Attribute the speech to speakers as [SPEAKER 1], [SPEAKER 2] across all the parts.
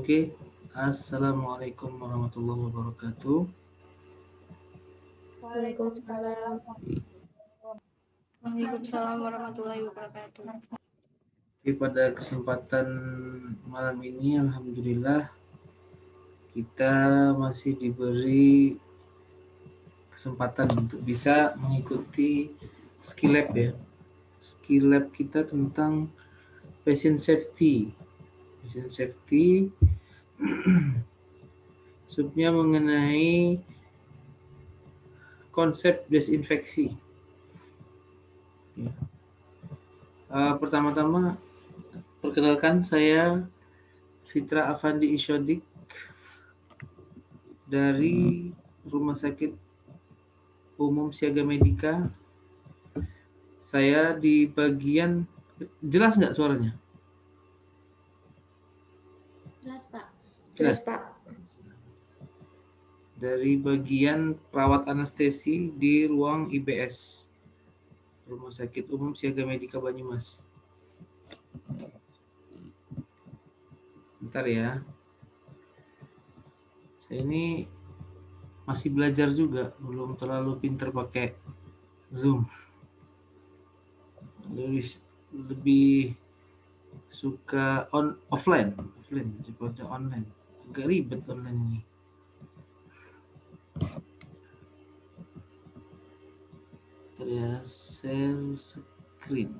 [SPEAKER 1] Oke, Assalamualaikum warahmatullahi wabarakatuh.
[SPEAKER 2] Waalaikumsalam.
[SPEAKER 3] Waalaikumsalam warahmatullahi wabarakatuh.
[SPEAKER 1] Oke, pada kesempatan malam ini, alhamdulillah kita masih diberi kesempatan untuk bisa mengikuti skill lab ya. Skill lab kita tentang patient safety. Patient safety subnya mengenai konsep desinfeksi. Ya. Pertama-tama perkenalkan, saya Fitra Afandi Isyodik dari Rumah Sakit Umum Siaga Medika. Saya di bagian, jelas nggak suaranya?
[SPEAKER 2] Jelas, Pak.
[SPEAKER 1] Jelas.
[SPEAKER 2] Pak.
[SPEAKER 1] Dari bagian perawat anestesi di ruang IBS Rumah Sakit Umum Siaga Medika Banyumas. Bentar ya. Saya ini masih belajar juga, belum terlalu pinter pakai Zoom. Lebih suka offline daripada online. Agak ribet online ini. Ya, share screen.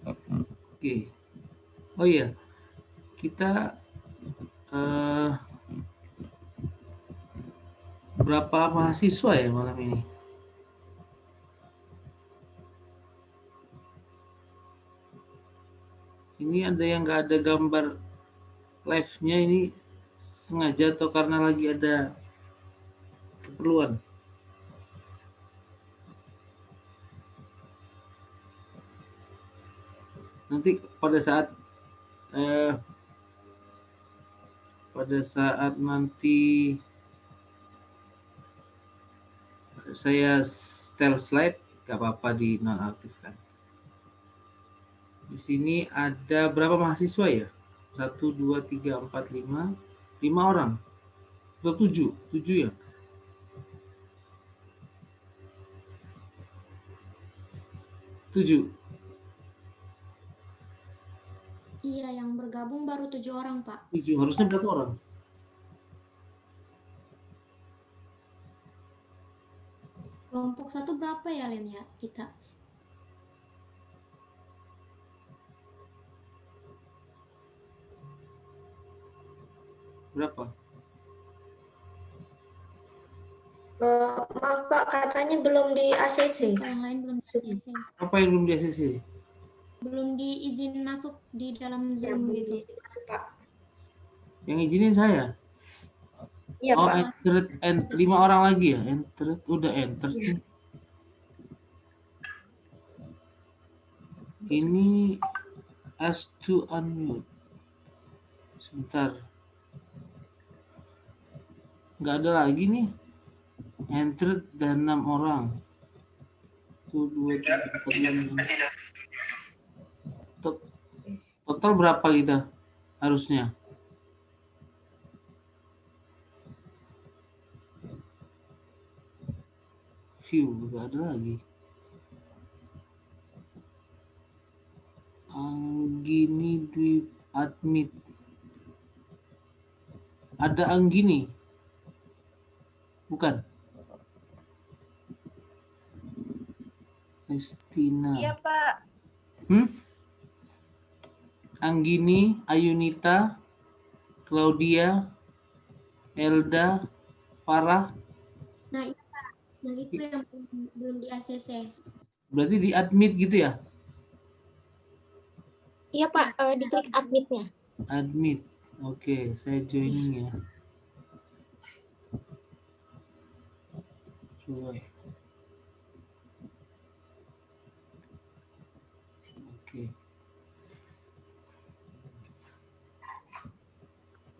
[SPEAKER 1] Oke. Oh iya, kita berapa mahasiswa ya malam ini? Ini ada yang nggak ada gambar live-nya, ini sengaja atau karena lagi ada keperluan? Nanti pada saat nanti saya setel slide, nggak apa-apa dinonaktifkan. Di sini ada berapa mahasiswa ya? 1, 2, 3, 4, 5 orang. Atau 7 ya? 7.
[SPEAKER 2] Iya, yang bergabung baru 7 orang, Pak.
[SPEAKER 1] 7, harusnya berapa orang?
[SPEAKER 2] Kelompok 1 berapa ya, Len, ya, kita?
[SPEAKER 1] Berapa?
[SPEAKER 4] Maaf Pak, katanya belum di ACC.
[SPEAKER 2] Kalau yang lain belum di ACC.
[SPEAKER 1] Apa yang belum di ACC?
[SPEAKER 2] Belum diizin masuk di dalam Zoom gitu.
[SPEAKER 4] Masuk, Pak.
[SPEAKER 1] Yang izinin saya?
[SPEAKER 4] Iya,
[SPEAKER 1] Oh,
[SPEAKER 4] Pak.
[SPEAKER 1] entered 5 orang lagi ya? Entered, udah entered nih. Ini ask to unmute. Sebentar. Nggak ada lagi nih. Entered dan 6 orang. 1, 2, 3, 4, 5. Total berapa kita harusnya? View, nggak ada lagi. Anggini Dwi admit. Ada Anggini? Bukan? Estina.
[SPEAKER 4] Iya, Pak.
[SPEAKER 1] Anggini, Ayunita, Claudia, Elda, Farah.
[SPEAKER 2] Nah, iya, Pak. Yang itu yang belum di ACC.
[SPEAKER 1] Berarti di admit gitu ya?
[SPEAKER 4] Iya, Pak. Diklik admitnya.
[SPEAKER 1] Admit. Oke, saya joining ya. Coba. Oke.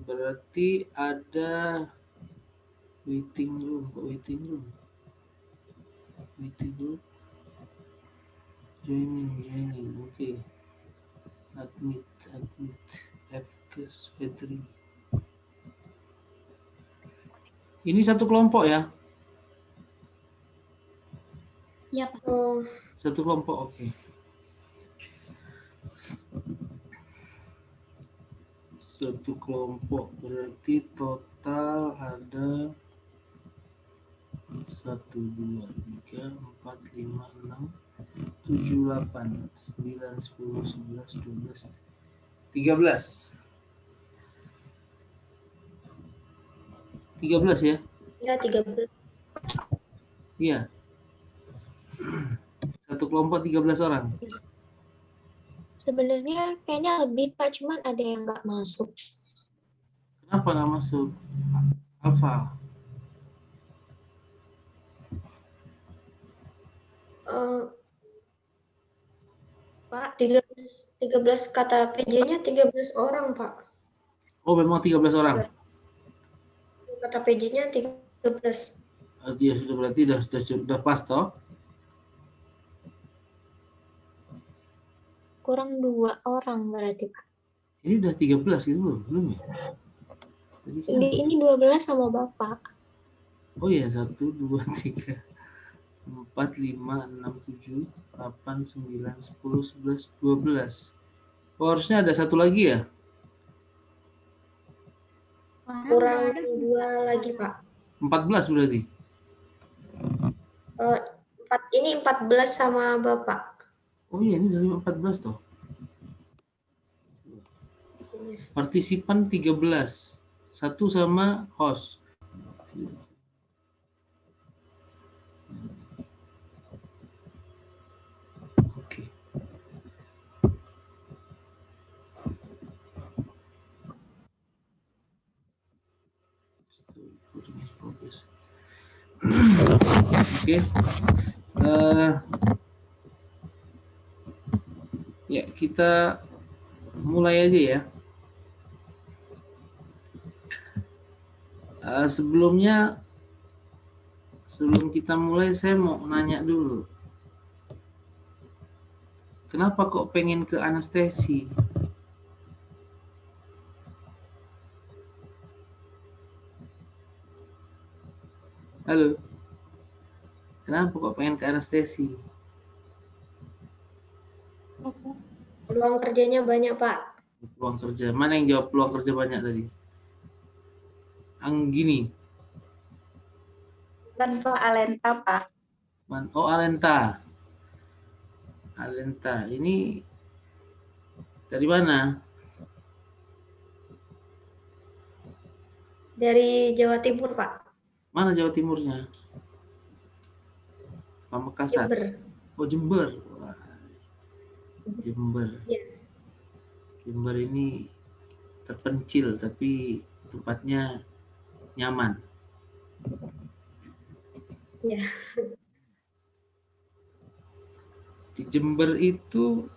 [SPEAKER 1] Berarti ada waiting room. Joining. Oke. admit FKS Fedri. Ini satu kelompok ya?
[SPEAKER 2] Ya, Pak.
[SPEAKER 4] Oh,
[SPEAKER 1] Satu kelompok, oke. Satu kelompok berarti total ada 1, 2, 3, 4, 5, 6, 7, 8, 9, 10, 11, 12, 13. 13 ya?
[SPEAKER 4] ya 13.
[SPEAKER 1] Iya. Satu kelompok 13 orang.
[SPEAKER 4] Sebenarnya kayaknya lebih Pak, cuman ada yang nggak masuk.
[SPEAKER 1] Kenapa nggak masuk? Alfa.
[SPEAKER 4] Eh, Pak, 13 kata PJ-nya 13 orang, Pak.
[SPEAKER 1] Oh, memang 13 orang.
[SPEAKER 4] Kata PJ-nya 13.
[SPEAKER 1] Ya sudah, berarti sudah pas toh?
[SPEAKER 4] Kurang 2 orang berarti, Pak.
[SPEAKER 1] Ini udah 13 gitu belum ya? Tadi kan,
[SPEAKER 4] Ini 12 sama Bapak.
[SPEAKER 1] oh ya, 1, 2, 3, 4, 5, 6, 7, 8, 9, 10, 11, 12. Oh, harusnya ada satu lagi ya?
[SPEAKER 4] Kurang 2 lagi, Pak.
[SPEAKER 1] 14 berarti?
[SPEAKER 4] Ini 14 sama Bapak.
[SPEAKER 1] Oh iya, ini dari 14 toh. Partisipan 13. Satu sama host. Oke. Oke. Ya, kita mulai aja ya. Sebelum kita mulai, saya mau nanya dulu. Kenapa kok pengen ke anestesi? Halo? Kenapa kok pengen ke anestesi?
[SPEAKER 4] Peluang kerjanya banyak, Pak.
[SPEAKER 1] Peluang kerja. Mana yang jawab peluang kerja banyak tadi? Anggini.
[SPEAKER 5] Bukan Pak, Alenta Pak.
[SPEAKER 1] Oh, Alenta. Alenta. Ini dari mana?
[SPEAKER 4] Dari Jawa Timur, Pak.
[SPEAKER 1] Mana Jawa Timurnya? Pamekasan.
[SPEAKER 4] Jember.
[SPEAKER 1] Oh, Jember. Wah. Jember.
[SPEAKER 4] Ya.
[SPEAKER 1] Jember ini terpencil tapi tempatnya nyaman.
[SPEAKER 4] Ya.
[SPEAKER 1] Di Jember itu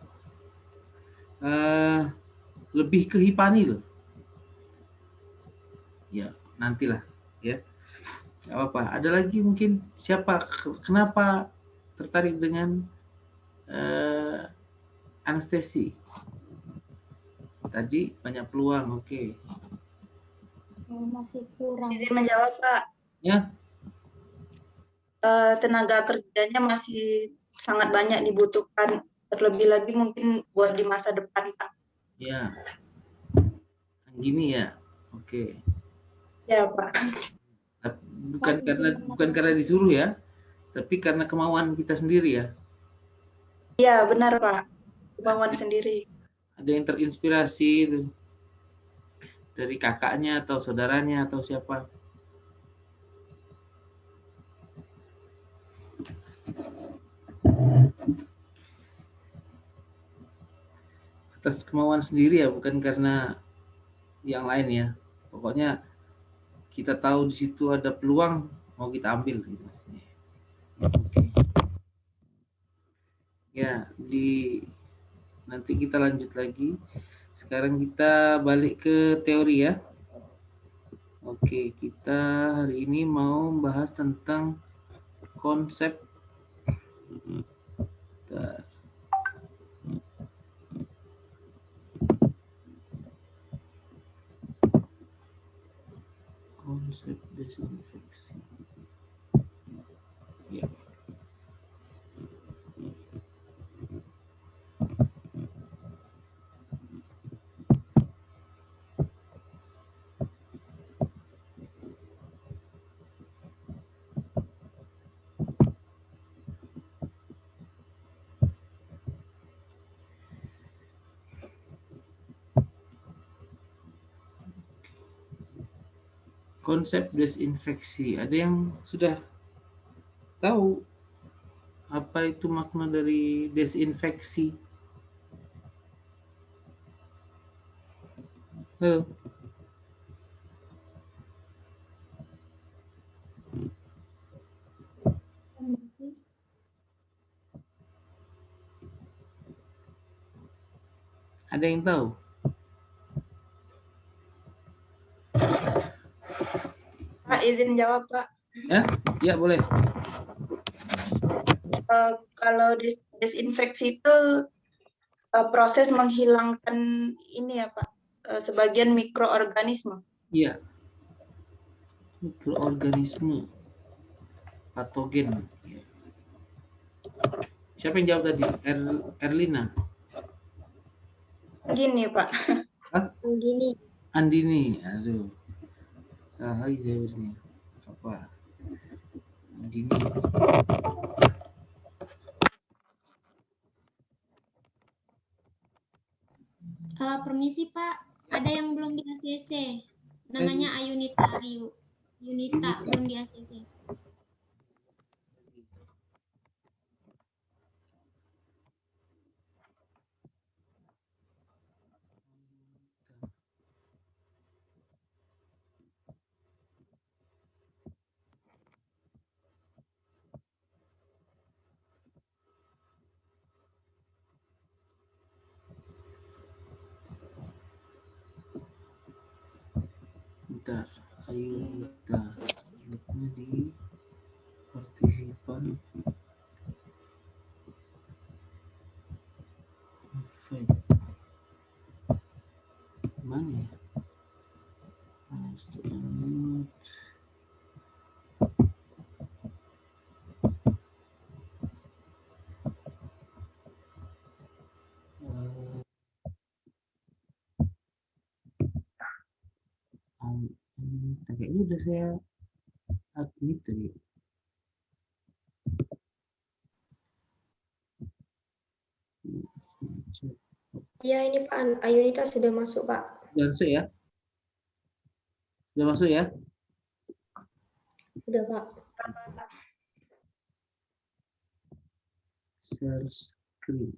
[SPEAKER 1] lebih ke Hipani loh. Ya, nantilah ya. Gak apa-apa. Ada lagi mungkin siapa? Kenapa tertarik dengan anestesi? Tadi banyak peluang, oke.
[SPEAKER 2] Masih kurang.
[SPEAKER 5] Izin menjawab Pak.
[SPEAKER 1] Ya.
[SPEAKER 5] Tenaga kerjanya masih sangat banyak dibutuhkan, terlebih lagi mungkin buat di masa depan Pak.
[SPEAKER 1] Ya. Gini ya. Oke.
[SPEAKER 5] Ya Pak.
[SPEAKER 1] Bukan karena disuruh ya, tapi karena kemauan kita sendiri ya.
[SPEAKER 5] Iya benar Pak. Kemauan sendiri.
[SPEAKER 1] Ada yang terinspirasi itu dari kakaknya atau saudaranya atau siapa? Atas kemauan sendiri ya, bukan karena yang lain ya. Pokoknya kita tahu di situ ada peluang, mau kita ambil gitu maksudnya. Oke. Ya, nanti kita lanjut lagi. Sekarang kita balik ke teori ya. Oke, kita hari ini mau bahas tentang konsep desinfeksi. Ya. Konsep desinfeksi, ada yang sudah tahu apa itu makna dari desinfeksi? Halo? Ada yang tahu?
[SPEAKER 5] Pak, izin jawab, Pak.
[SPEAKER 1] Ya, ya boleh.
[SPEAKER 5] Kalau desinfeksi itu proses menghilangkan ini ya, Pak, sebagian mikroorganisme.
[SPEAKER 1] Iya. Mikroorganisme patogen. Siapa yang jawab tadi? Erlina.
[SPEAKER 5] Gini, Pak.
[SPEAKER 4] Gini.
[SPEAKER 1] Andini. Aduh. Salah lagi jawabnya. Apa? Andini.
[SPEAKER 2] Permisi Pak, ada yang belum di ACC. Namanya Ayunita Riu. Yunita belum di ACC.
[SPEAKER 1] Bentar. Ayunita. Lihatnya di partisipan. Invite. Mana ya? Nice to unmute. Kayaknya udah saya admit tadi.
[SPEAKER 4] Ya ini Pak Ayunita sudah masuk Pak.
[SPEAKER 1] Sudah masuk ya? Sudah masuk ya?
[SPEAKER 4] Udah Pak.
[SPEAKER 1] Share screen.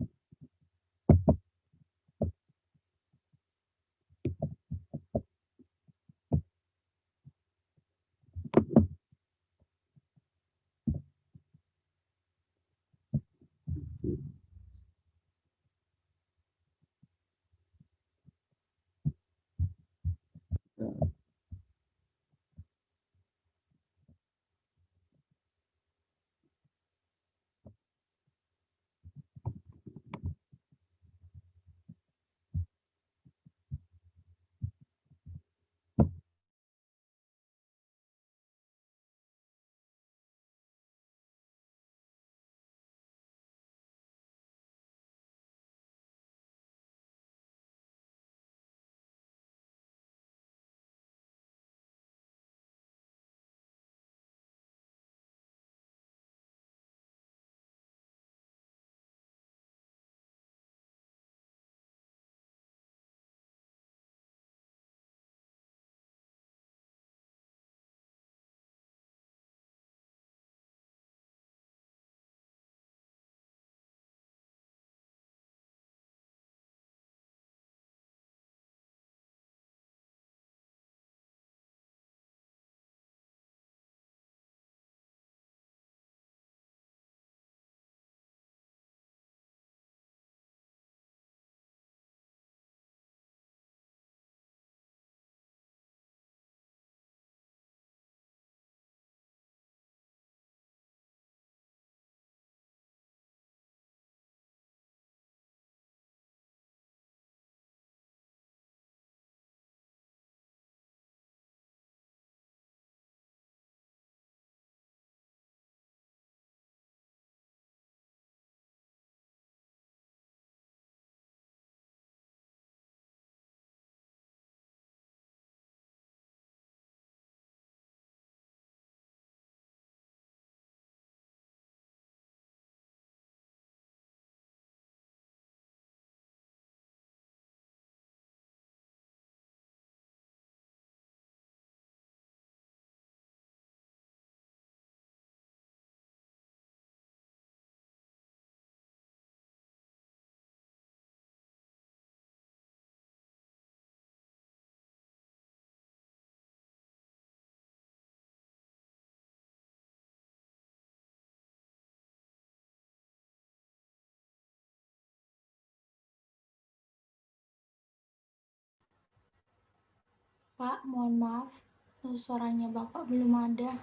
[SPEAKER 6] Pak, mohon maaf, suaranya Bapak belum ada.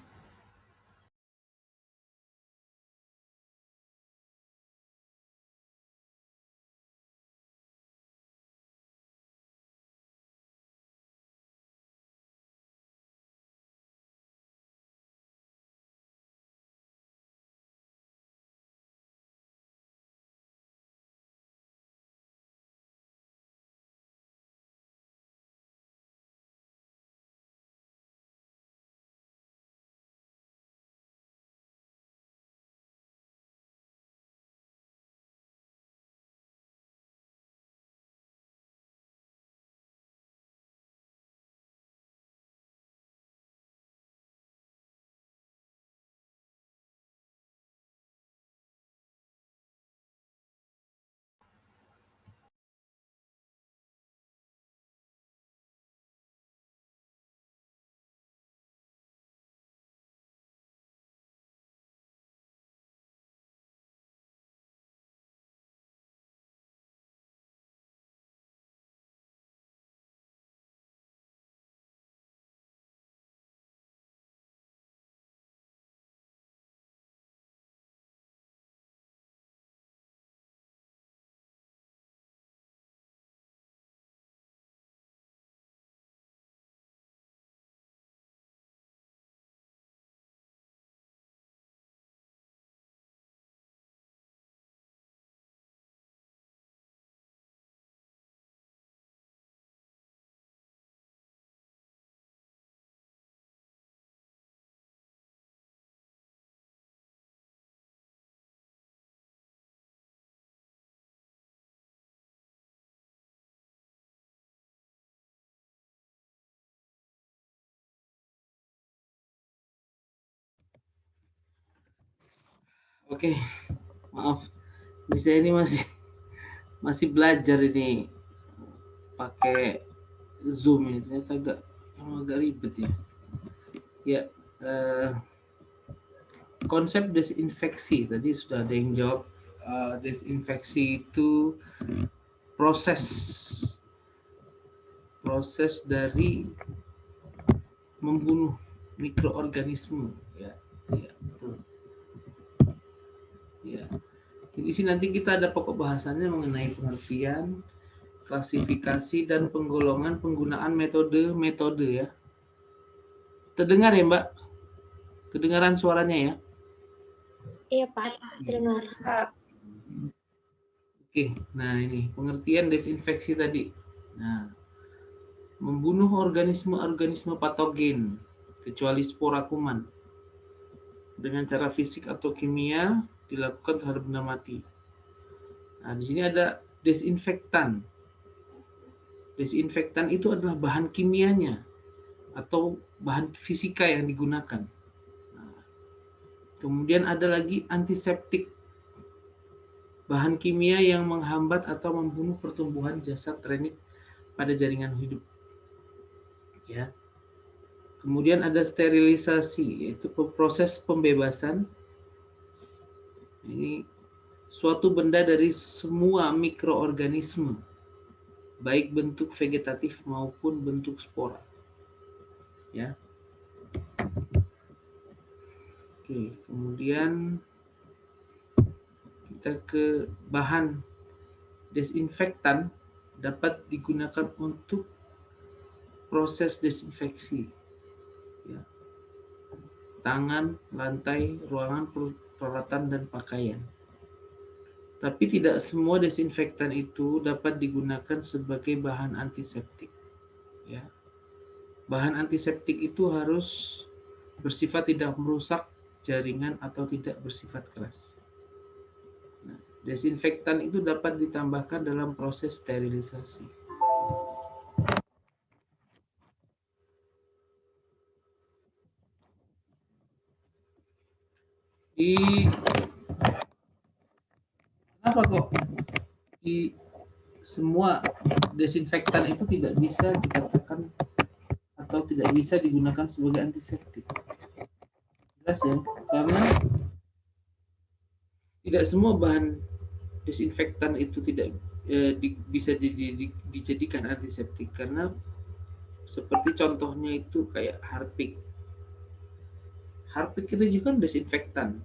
[SPEAKER 1] Oke, maaf. Saya ini masih belajar ini pakai Zoom ini, ternyata agak ribet ya. Ya, konsep desinfeksi tadi sudah ada yang jawab. Desinfeksi itu proses dari membunuh mikroorganisme, ya betul. Ya, di sini nanti kita ada pokok bahasannya mengenai pengertian, klasifikasi dan penggolongan penggunaan metode ya. Terdengar ya Mbak? Kedengaran suaranya ya?
[SPEAKER 4] Iya Pak, terdengar.
[SPEAKER 1] Oke, nah ini pengertian desinfeksi tadi. Nah, membunuh organisme-organisme patogen kecuali spora kuman dengan cara fisik atau kimia dilakukan terhadap benda mati. Nah, di sini ada desinfektan. Desinfektan itu adalah bahan kimianya atau bahan fisika yang digunakan. Nah, kemudian ada lagi antiseptik, bahan kimia yang menghambat atau membunuh pertumbuhan jasad renit pada jaringan hidup. Ya. Kemudian ada sterilisasi, yaitu proses pembebasan. Ini suatu benda dari semua mikroorganisme, baik bentuk vegetatif maupun bentuk spora. Ya. Oke, kemudian kita ke bahan desinfektan dapat digunakan untuk proses desinfeksi. Ya. Tangan, lantai, ruangan, peralatan, dan pakaian. Tapi tidak semua desinfektan itu dapat digunakan sebagai bahan antiseptik. Ya. Bahan antiseptik itu harus bersifat tidak merusak jaringan atau tidak bersifat keras. Nah, desinfektan itu dapat ditambahkan dalam proses sterilisasi. Kenapa kok di semua desinfektan itu tidak bisa dikatakan atau tidak bisa digunakan sebagai antiseptik? Jelas ya, karena tidak semua bahan desinfektan itu tidak bisa dijadikan antiseptik, karena Seperti contohnya itu kayak Harpic. Harpic itu juga desinfektan,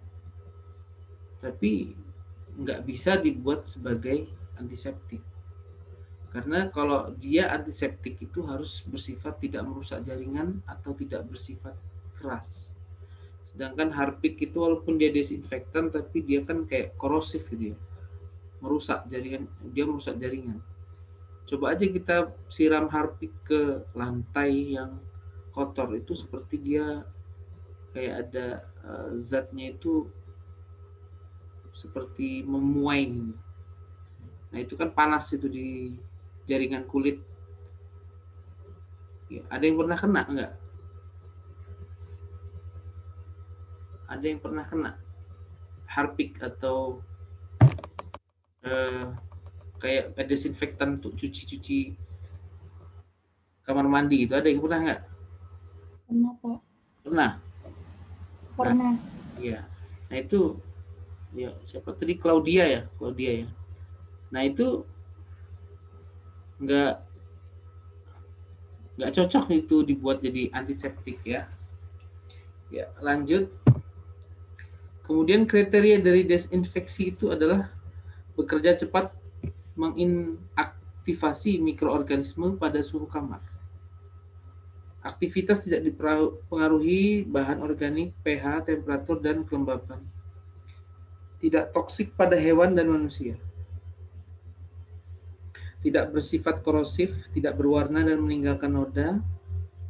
[SPEAKER 1] tapi nggak bisa dibuat sebagai antiseptik. Karena kalau dia antiseptik itu harus bersifat tidak merusak jaringan atau tidak bersifat keras. Sedangkan Harpic itu walaupun dia desinfektan, tapi dia kan kayak korosif gitu ya, merusak jaringan, dia merusak jaringan. Coba aja kita siram Harpic ke lantai yang kotor, itu seperti dia kayak ada zatnya itu seperti memuai. Nah itu kan panas itu di jaringan kulit. Ya, ada yang pernah kena enggak? Ada yang pernah kena Harpic atau kayak desinfektan untuk cuci-cuci kamar mandi gitu? Ada yang pernah nggak?
[SPEAKER 6] Pernah, Pak.
[SPEAKER 1] Pernah?
[SPEAKER 6] Pernah.
[SPEAKER 1] Iya. Nah itu ya siapa tadi, Claudia ya. Nah itu nggak cocok itu dibuat jadi antiseptik ya. Ya lanjut. Kemudian kriteria dari desinfeksi itu adalah bekerja cepat, menginaktivasi mikroorganisme pada suhu kamar. Aktivitas tidak dipengaruhi bahan organik, pH, temperatur, dan kelembapan. Tidak toksik pada hewan dan manusia. Tidak bersifat korosif, tidak berwarna dan meninggalkan noda,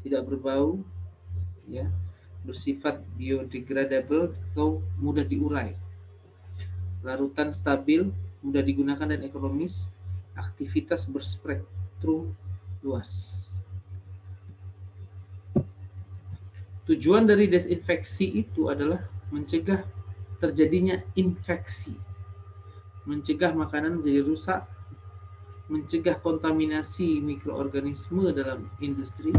[SPEAKER 1] tidak berbau, ya, bersifat biodegradable atau mudah diurai. Larutan stabil, mudah digunakan dan ekonomis, aktivitas berspektrum luas. Tujuan dari desinfeksi itu adalah mencegah terjadinya infeksi, mencegah makanan menjadi rusak, mencegah kontaminasi mikroorganisme dalam industri,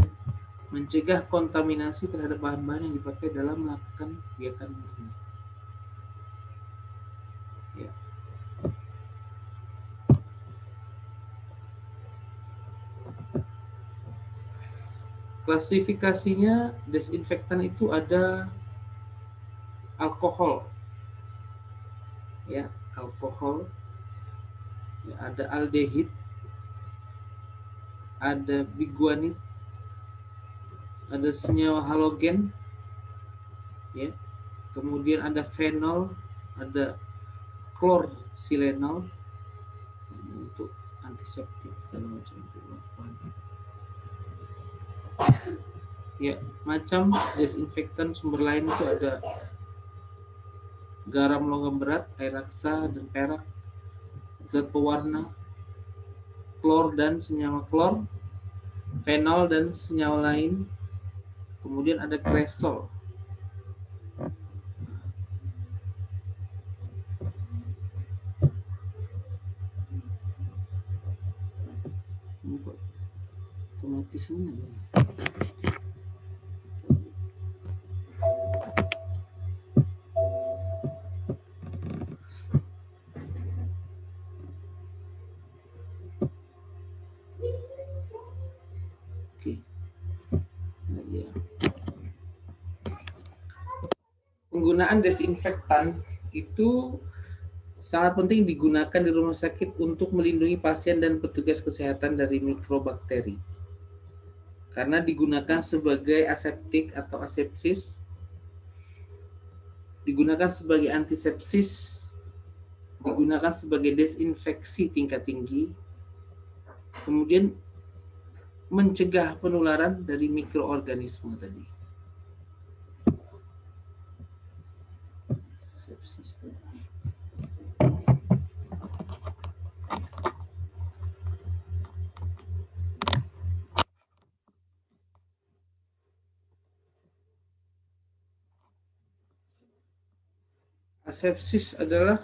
[SPEAKER 1] mencegah kontaminasi terhadap bahan-bahan yang dipakai dalam melakukan kegiatan murni. Ya. Klasifikasinya desinfektan itu ada alkohol, ya alkohol, ya, ada aldehid, ada biguanid, ada senyawa halogen, ya, kemudian ada fenol, ada klorsilenol untuk antiseptik dan macam itu. Ya, macam desinfektan sumber lain itu ada garam logam berat, air raksa dan perak, zat pewarna, klor dan senyawa klor, fenol dan senyawa lain, kemudian ada kresol. Otomatisnya penggunaan desinfektan itu sangat penting digunakan di rumah sakit untuk melindungi pasien dan petugas kesehatan dari mikrobakteri. Karena digunakan sebagai aseptik atau asepsis, digunakan sebagai antisepsis, digunakan sebagai desinfeksi tingkat tinggi, kemudian mencegah penularan dari mikroorganisme tadi. Asepsis adalah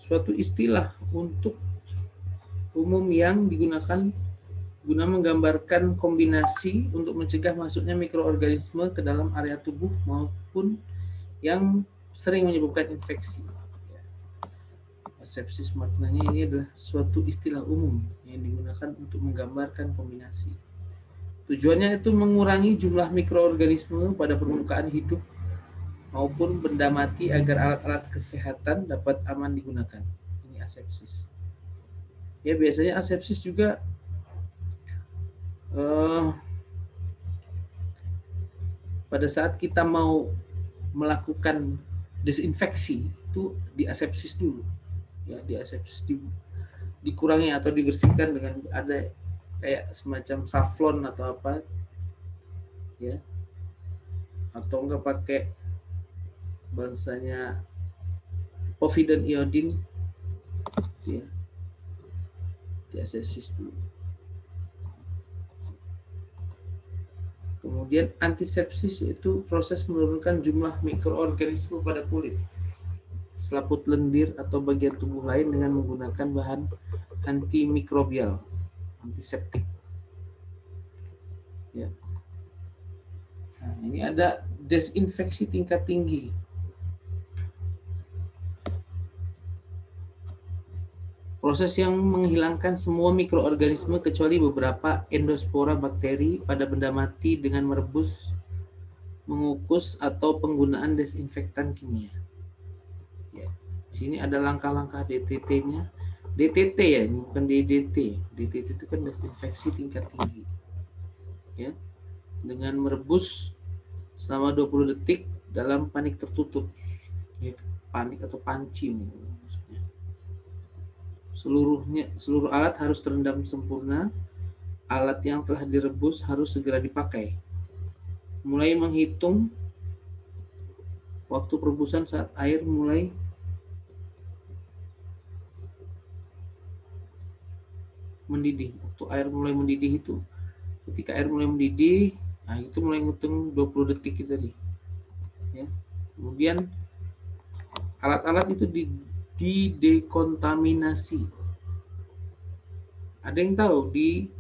[SPEAKER 1] suatu istilah untuk umum yang digunakan guna menggambarkan kombinasi untuk mencegah masuknya mikroorganisme ke dalam area tubuh maupun yang sering menyebabkan infeksi. Asepsis maknanya ini adalah suatu istilah umum yang digunakan untuk menggambarkan kombinasi Tujuannya itu mengurangi jumlah mikroorganisme pada permukaan hidup maupun benda mati agar alat-alat kesehatan dapat aman digunakan. Ini asepsis. Ya, biasanya asepsis juga pada saat kita mau melakukan desinfeksi itu diasepsis dulu. Ya, diasepsis dikurangi atau dibersihkan dengan ada kayak semacam safflon atau apa, ya, atau enggak pakai bangsanya povidone iodine, ya, diasepsis dulu. Kemudian antisepsis yaitu proses menurunkan jumlah mikroorganisme pada kulit, selaput lendir atau bagian tubuh lain dengan menggunakan bahan antimikrobial, antiseptik. Ya. Nah, ini ada desinfeksi tingkat tinggi. Proses yang menghilangkan semua mikroorganisme kecuali beberapa endospora bakteri pada benda mati dengan merebus, mengukus, atau penggunaan desinfektan kimia. Ya. Di sini ada langkah-langkah DTT-nya. DTT ya, ini bukan DDT. DTT itu kan desinfeksi tingkat tinggi. Ya. Dengan merebus selama 20 detik dalam panik tertutup. Ya, panik atau panci maksudnya. Seluruh alat harus terendam sempurna. Alat yang telah direbus harus segera dipakai. Mulai menghitung waktu perebusan saat air mulai mendidih. Waktu air mulai mendidih itu, ketika air mulai mendidih, nah itu mulai ngitung 20 detik tadi. Ya. Kemudian alat-alat itu didekontaminasi. Ada yang tahu di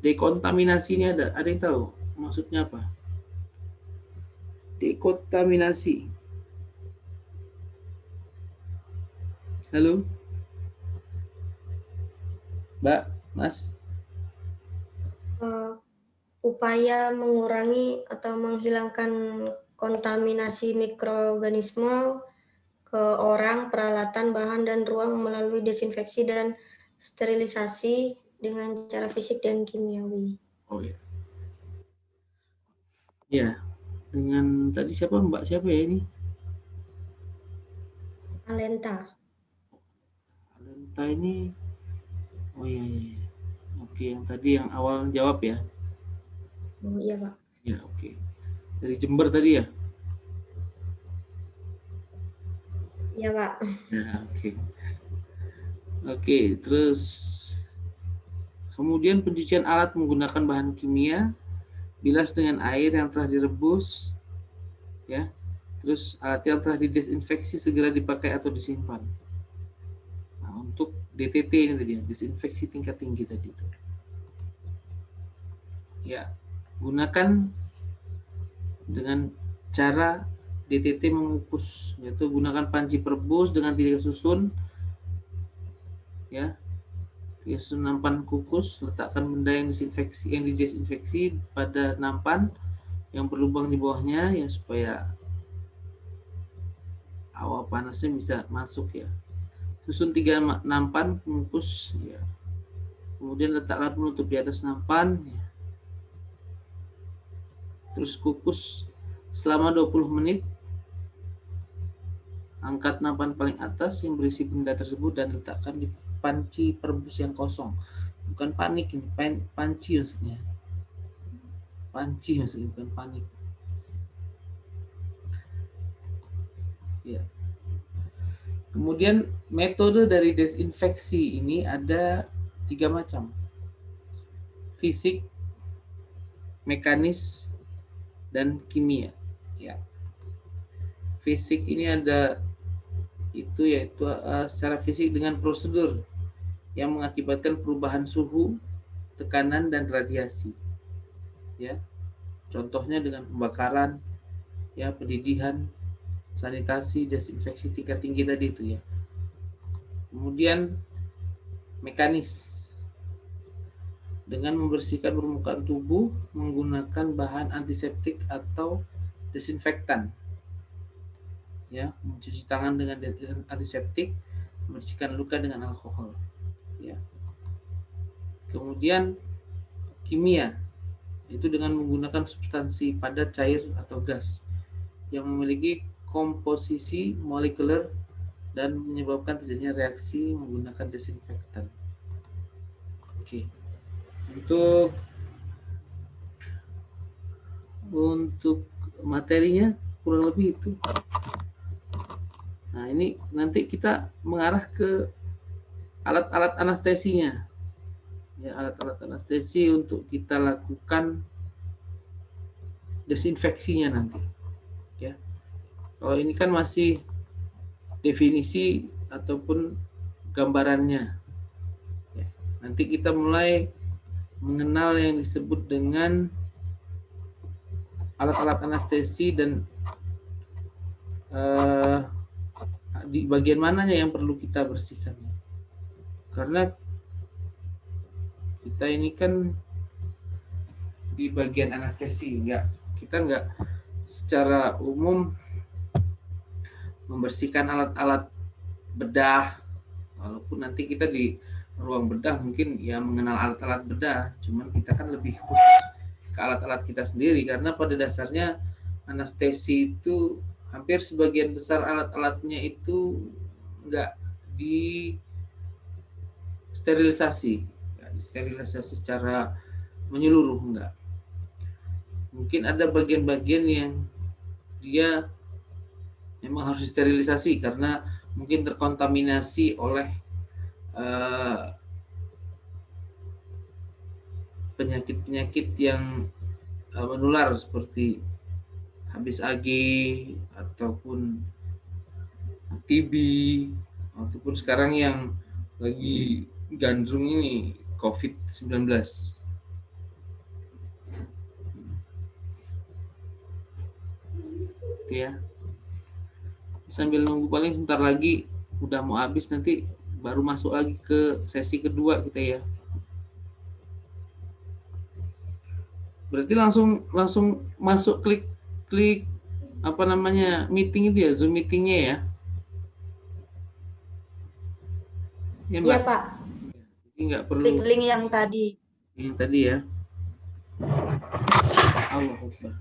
[SPEAKER 1] dekontaminasi ini ada yang tahu maksudnya apa? Dekontaminasi. Halo? Mbak, Mas?
[SPEAKER 4] Upaya mengurangi atau menghilangkan kontaminasi mikroorganisme ke orang, peralatan, bahan, dan ruang melalui desinfeksi dan sterilisasi dengan cara fisik dan kimiawi.
[SPEAKER 1] Oh ya. Ya, dengan tadi siapa Mbak siapa ya ini?
[SPEAKER 4] Alenta.
[SPEAKER 1] Alenta ini, oh iya. Oke, yang tadi yang awal jawab ya?
[SPEAKER 4] Oh iya Pak.
[SPEAKER 1] Ya, oke. Dari Jember tadi ya?
[SPEAKER 4] Iya Pak.
[SPEAKER 1] Ya, oke. Oke, terus kemudian pencucian alat menggunakan bahan kimia, bilas dengan air yang telah direbus, ya. Terus alat yang telah didesinfeksi segera dipakai atau disimpan. Nah, untuk DTT ini tadi, desinfeksi tingkat tinggi tadi itu. Ya, gunakan dengan cara DTT mengukus, yaitu gunakan panci perebus dengan 3 susun, ya, 3 susun nampan kukus. Letakkan benda yang didesinfeksi pada nampan yang berlubang di bawahnya, ya, supaya hawa panasnya bisa masuk, ya. Susun 3 nampan pengukus, ya. Kemudian letakkan penutup di atas nampan, ya. Terus kukus selama 20 menit. Angkat nampan paling atas yang berisi benda tersebut dan letakkan di panci perebus yang kosong. Bukan panik ini, panci maksudnya. Panci maksudnya, bukan panik. Ya. Kemudian metode dari desinfeksi ini ada 3 macam. Fisik, mekanis, dan kimia. Ya. Fisik ini ada itu yaitu secara fisik dengan prosedur yang mengakibatkan perubahan suhu, tekanan, dan radiasi. Ya. Contohnya dengan pembakaran, ya, pendidihan, sanitasi, desinfeksi tingkat tinggi tadi itu, ya. Kemudian mekanis dengan membersihkan permukaan tubuh menggunakan bahan antiseptik atau desinfektan. Ya, mencuci tangan dengan antiseptik, membersihkan luka dengan alkohol. Ya. Kemudian kimia, itu dengan menggunakan substansi padat, cair, atau gas yang memiliki komposisi molekuler dan menyebabkan terjadinya reaksi menggunakan desinfektan. Oke. Untuk materinya kurang lebih itu. Nah, ini nanti kita mengarah ke alat-alat anestesinya. Ya, alat-alat anestesi untuk kita lakukan desinfeksinya nanti. Ya. Kalau ini kan masih definisi ataupun gambarannya. Ya. Nanti kita mulai mengenal yang disebut dengan alat-alat anestesi dan di bagian mananya yang perlu kita bersihkan. Karena kita ini kan di bagian anestesi, kita nggak secara umum membersihkan alat-alat bedah, walaupun nanti kita di ruang bedah mungkin ya mengenal alat-alat bedah, cuman kita kan lebih khusus ke alat-alat kita sendiri karena pada dasarnya anestesi itu hampir sebagian besar alat-alatnya itu nggak disterilisasi secara menyeluruh, enggak. Mungkin ada bagian-bagian yang dia memang harus disterilisasi karena mungkin terkontaminasi oleh penyakit-penyakit yang menular seperti HBsAg ataupun TB ataupun sekarang yang lagi gandrung ini COVID-19. Oke ya. Sambil nunggu paling sebentar lagi udah mau habis, nanti baru masuk lagi ke sesi kedua kita ya. Berarti langsung masuk klik apa namanya meeting itu ya, Zoom meetingnya ya. Ya, Mbak?
[SPEAKER 4] Iya, Pak.
[SPEAKER 1] Jadi nggak perlu
[SPEAKER 5] Klik link yang tadi.
[SPEAKER 1] yang tadi ya. Allahu Akbar.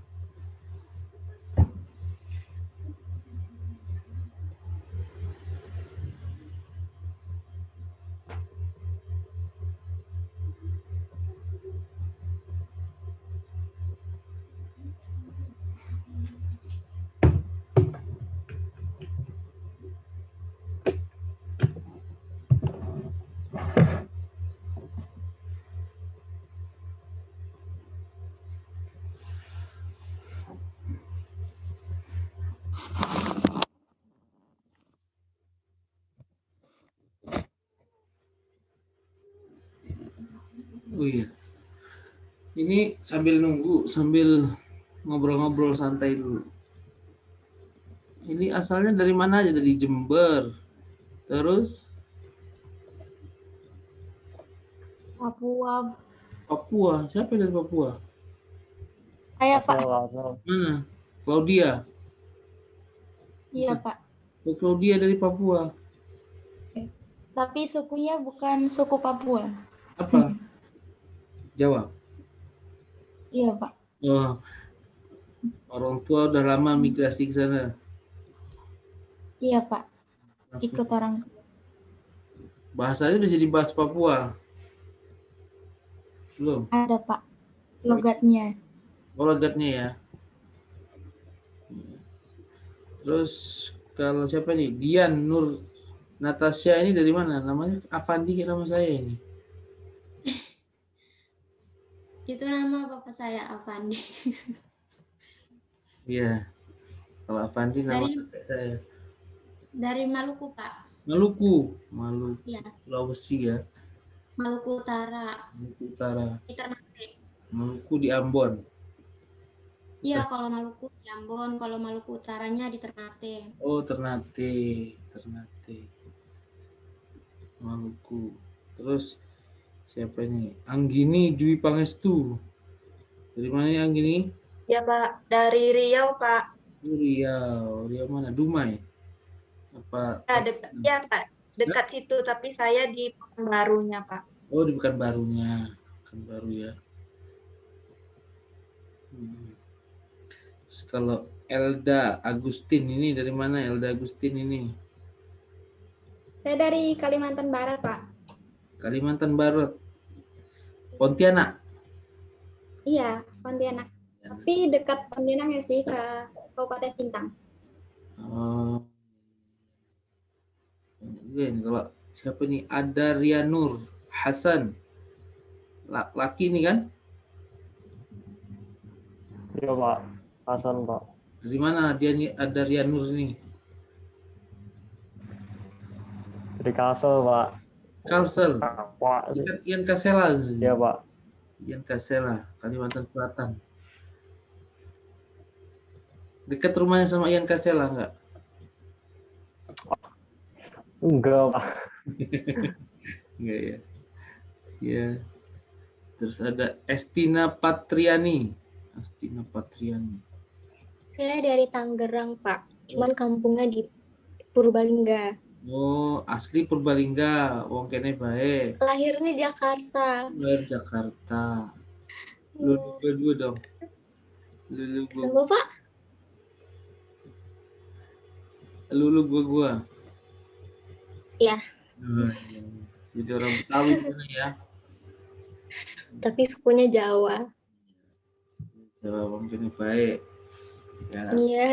[SPEAKER 1] Oh iya. Ini sambil nunggu, sambil ngobrol-ngobrol santai dulu. Ini asalnya dari mana aja? Dari Jember. Terus
[SPEAKER 6] Papua.
[SPEAKER 1] Papua. Siapa dari Papua?
[SPEAKER 6] Saya, Pak.
[SPEAKER 1] Mana? Claudia.
[SPEAKER 6] Iya, Pak.
[SPEAKER 1] Oh, Claudia dari Papua.
[SPEAKER 6] Tapi sukunya bukan suku Papua.
[SPEAKER 1] Apa? Jawa.
[SPEAKER 6] Iya, Pak.
[SPEAKER 1] Oh, orang tua udah lama migrasi ke sana.
[SPEAKER 6] Iya, Pak. Ikut orang.
[SPEAKER 1] Bahasanya udah jadi bahasa Papua. Belum?
[SPEAKER 6] Ada, Pak. Logatnya.
[SPEAKER 1] Oh, logatnya ya. Terus kalau siapa nih? Dian Nur Natasha ini dari mana? Namanya Avandi kayak nama saya ini.
[SPEAKER 2] Itu nama bapak saya, Avandi.
[SPEAKER 1] Iya. Kalau Avandi nama
[SPEAKER 2] Dari-
[SPEAKER 1] kakek saya.
[SPEAKER 2] Dari Maluku, Pak.
[SPEAKER 1] Maluku.
[SPEAKER 2] Ya,
[SPEAKER 1] Sulawesi ya.
[SPEAKER 2] Maluku Utara.
[SPEAKER 1] Maluku Utara.
[SPEAKER 2] Di Ternate.
[SPEAKER 1] Maluku di Ambon.
[SPEAKER 2] Iya, kalau Maluku di Ambon, kalau Maluku Utaranya di Ternate.
[SPEAKER 1] Oh, Ternate. Maluku. Terus Siapa ini? Anggini Dwi Pangestu. Dari mana ini Anggini?
[SPEAKER 5] Ya Pak, dari Riau Pak.
[SPEAKER 1] Oh, Riau. Riau mana? Dumai. Apa?
[SPEAKER 5] Ya, ya Pak, dekat situ, tapi saya di Pekanbarunya Pak.
[SPEAKER 1] Oh, di Pekanbarunya. Pekanbaru ya. Terus kalau Elda Agustin ini dari mana Elda Agustin ini?
[SPEAKER 3] Saya dari Kalimantan Barat, Pak.
[SPEAKER 1] Kalimantan Barat. Pontianak.
[SPEAKER 3] Iya, Pontianak. Tapi dekat Pontianak ya sih ke Kabupaten Sintang.
[SPEAKER 1] Oh. Ini kalau siapa nih? Ada Rianur Hasan. Laki ini kan?
[SPEAKER 7] Iya Pak, Hasan Pak.
[SPEAKER 1] Dari mana dia nih? Ada Rianur ini?
[SPEAKER 7] Dari Kalsel Pak.
[SPEAKER 1] Kalsel.
[SPEAKER 7] Pak.
[SPEAKER 1] Ian Kasela.
[SPEAKER 7] Iya Pak.
[SPEAKER 1] Ian Kasela, Kalimantan Selatan. Dekat rumahnya sama Ian Kasela enggak?
[SPEAKER 7] Enggak Pak.
[SPEAKER 1] Enggak ya. Ya. Terus ada Estina Patriani. Estina Patriani.
[SPEAKER 8] Saya dari Tangerang, Pak. Cuman kampungnya di Purbalingga.
[SPEAKER 1] Oh, asli Purbalingga. Wong kene bae.
[SPEAKER 8] Lahirnya Jakarta.
[SPEAKER 1] Lahir Jakarta. Lulu dua dong. Lulu gua.
[SPEAKER 8] Kenapa, Pak?
[SPEAKER 1] Lulu gua.
[SPEAKER 8] Iya.
[SPEAKER 1] Jadi orang Betawi sana ya.
[SPEAKER 8] Tapi sukunya Jawa.
[SPEAKER 1] Jawa wong kene bae. Ya.
[SPEAKER 8] Iya.